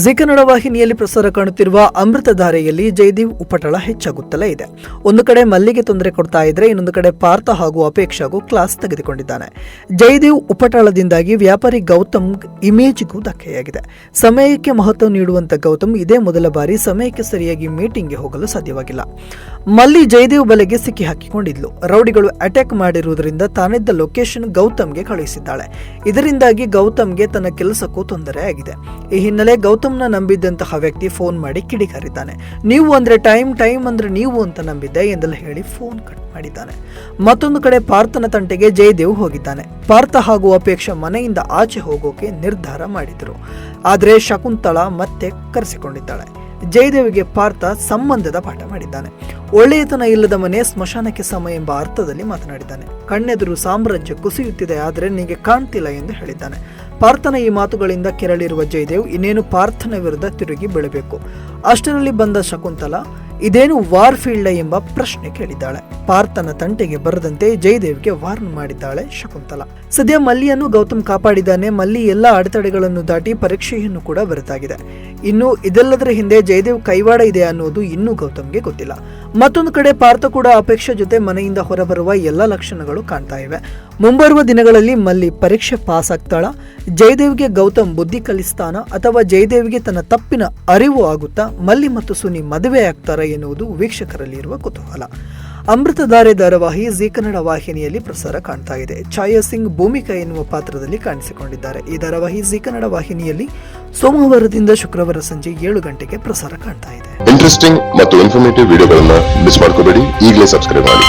G Kannada ವಾಹಿನಿಯಲ್ಲಿ ಪ್ರಸಾರ ಕಾಣುತ್ತಿರುವ ಅಮೃತಧಾರೆಯಲ್ಲಿ ಜಯದೇವ್ ಉಪಟಳ ಹೆಚ್ಚಾಗುತ್ತಲೇ ಇದೆ. ಒಂದು ಕಡೆ ಮಲ್ಲಿಗೆ ತೊಂದರೆ ಕೊಡ್ತಾ ಇದ್ರೆ, ಇನ್ನೊಂದು ಕಡೆ ಪಾರ್ಥ ಹಾಗೂ ಅಪೇಕ್ಷಾಗೂ ಕ್ಲಾಸ್ ತೆಗೆದುಕೊಂಡಿದ್ದಾನೆ. ಜಯದೇವ್ ಉಪಟಳದಿಂದಾಗಿ ವ್ಯಾಪಾರಿ ಗೌತಮ್ ಇಮೇಜ್ಗೂ ಧಕ್ಕೆಯಾಗಿದೆ. ಸಮಯಕ್ಕೆ ಮಹತ್ವ ನೀಡುವಂತ ಗೌತಮ್ ಇದೇ ಮೊದಲ ಬಾರಿ ಸಮಯಕ್ಕೆ ಸರಿಯಾಗಿ ಮೀಟಿಂಗ್ಗೆ ಹೋಗಲು ಸಾಧ್ಯವಾಗಿಲ್ಲ. ಮಲ್ಲಿ ಜಯದೇವ್ ಬಲೆಗೆ ಸಿಕ್ಕಿ ಹಾಕಿಕೊಂಡಿದ್ಲು. ರೌಡಿಗಳು ಅಟ್ಯಾಕ್ ಮಾಡಿರುವುದರಿಂದ ತಾನಿದ್ದ ಲೊಕೇಶನ್ ಗೌತಮ್ಗೆ ಕಳುಹಿಸಿದ್ದಾಳೆ. ಇದರಿಂದಾಗಿ ಗೌತಮ್ಗೆ ತನ್ನ ಕೆಲಸಕ್ಕೂ ತೊಂದರೆ ಆಗಿದೆ. ಈ ಹಿನ್ನೆಲೆ ಗೌತಮ್ನ ನಂಬಿದ್ದಂತಹ ವ್ಯಕ್ತಿ ಫೋನ್ ಮಾಡಿ ಕಿಡಿಕಾರಿದ್ದಾನೆ. ನೀವು ಅಂದ್ರೆ ಟೈಮ್ ಅಂದ್ರೆ ನೀವು ಅಂತ ನಂಬಿದ್ದೆ ಎಂದೆಲ್ಲ ಹೇಳಿ ಫೋನ್ ಕಟ್ ಮಾಡಿದ್ದಾನೆ. ಮತ್ತೊಂದು ಕಡೆ ಪಾರ್ಥನ ತಂಟೆಗೆ ಜಯದೇವ್ ಹೋಗಿದ್ದಾನೆ. ಪಾರ್ಥ ಹಾಗೂ ಅಪೇಕ್ಷಾ ಮನೆಯಿಂದ ಆಚೆ ಹೋಗೋಕೆ ನಿರ್ಧಾರ ಮಾಡಿದರು. ಆದರೆ ಶಕುಂತಳಾ ಮತ್ತೆ ಕರೆಸಿಕೊಂಡಿದ್ದಾಳೆ. ಜಯದೇವಿಗೆ ಪಾರ್ಥ ಸಂಬಂಧದ ಪಾಠ ಮಾಡಿದ್ದಾನೆ. ಒಳ್ಳೆಯತನ ಇಲ್ಲದ ಮನೆ ಸ್ಮಶಾನಕ್ಕೆ ಸಮ ಎಂಬ ಅರ್ಥದಲ್ಲಿ ಮಾತನಾಡಿದ್ದಾನೆ. ಕಣ್ಣೆದುರು ಸಾಮ್ರಾಜ್ಯ ಕುಸಿಯುತ್ತಿದೆ, ಆದರೆ ನಿನಗೆ ಕಾಣ್ತಿಲ್ಲ ಎಂದು ಹೇಳಿದ್ದಾನೆ. ಪಾರ್ಥನ ಈ ಮಾತುಗಳಿಂದ ಕೆರಳಿರುವ ಜಯದೇವ್ ಇನ್ನೇನು ಪಾರ್ಥನ ವಿರುದ್ಧ ತಿರುಗಿ ಬೀಳಬೇಕು. ಅಷ್ಟರಲ್ಲಿ ಬಂದ ಶಕುಂತಲಾ ಇದೇನು ವಾರ್ ಫೀಲ್ಡ್ ಎಂಬ ಪ್ರಶ್ನೆ ಕೇಳಿದ್ದಾಳೆ. ಪಾರ್ಥನ ತಂಟೆಗೆ ಬರದಂತೆ ಜಯದೇವ್ಗೆ ವಾರ್ನ್ ಮಾಡಿದ್ದಾಳೆ ಶಕುಂತಲಾ. ಸದ್ಯ ಮಲ್ಲಿಯನ್ನು ಗೌತಮ್ ಕಾಪಾಡಿದ್ದಾನೆ. ಮಲ್ಲಿ ಎಲ್ಲ ಅಡೆತಡೆಗಳನ್ನು ದಾಟಿ ಪರೀಕ್ಷೆಯನ್ನು ಕೂಡ ಬರೆದಾಗಿದೆ. ಇನ್ನು ಇದೆಲ್ಲದರ ಹಿಂದೆ ಜಯದೇವ್ ಕೈವಾಡ ಇದೆ ಅನ್ನೋದು ಇನ್ನೂ ಗೌತಮ್ಗೆ ಗೊತ್ತಿಲ್ಲ. ಮತ್ತೊಂದು ಕಡೆ ಪಾರ್ಥ ಕೂಡ ಅಪೇಕ್ಷೆ ಜೊತೆ ಮನೆಯಿಂದ ಹೊರಬರುವ ಎಲ್ಲ ಲಕ್ಷಣಗಳು ಕಾಣ್ತಾ ಇವೆ. ಮುಂಬರುವ ದಿನಗಳಲ್ಲಿ ಮಲ್ಲಿ ಪರೀಕ್ಷೆ ಪಾಸ್ ಆಗ್ತಾಳ? ಜಯದೇವ್ಗೆ ಗೌತಮ್ ಬುದ್ಧಿ ಕಲಿಸ್ತಾನ ಅಥವಾ ಜಯದೇವ್ಗೆ ತನ್ನ ತಪ್ಪಿನ ಅರಿವು ಆಗುತ್ತಾ ಮಲ್ಲಿ ಮತ್ತು ಸುನಿ ಮದುವೆ ಆಗ್ತಾರ ಎನ್ನುವುದು ವೀಕ್ಷಕರಲ್ಲಿ ಇರುವ ಕುತೂಹಲ. ಅಮೃತಧಾರೆ ಧಾರಾವಾಹಿ ಜಿ ಕನ್ನಡ ವಾಹಿನಿಯಲ್ಲಿ ಪ್ರಸಾರ ಕಾಣ್ತಾ ಇದೆ. ಛಾಯಾ ಸಿಂಗ್ ಭೂಮಿಕಾ ಎನ್ನುವ ಪಾತ್ರದಲ್ಲಿ ಕಾಣಿಸಿಕೊಂಡಿದ್ದಾರೆ. ಈ ಧಾರಾವಾಹಿ ಜಿ ಕನ್ನಡ ವಾಹಿನಿಯಲ್ಲಿ ಸೋಮವಾರದಿಂದ ಶುಕ್ರವಾರ ಸಂಜೆ 7 ಗಂಟೆಗೆ ಪ್ರಸಾರ ಕಾಣ್ತಾ ಇದೆ. ಇಂಟ್ರೆಸ್ಟಿಂಗ್ ಮತ್ತು ಇನ್ಫಾರ್ಮೇಟಿವ್ ವಿಡಿಯೋಗಳನ್ನ ಮಿಸ್ ಮಾಡ್ಕೋಬೇಡಿ. ಈಗಲೇ ಸಬ್ಸ್ಕ್ರೈಬ್ ಮಾಡಿ.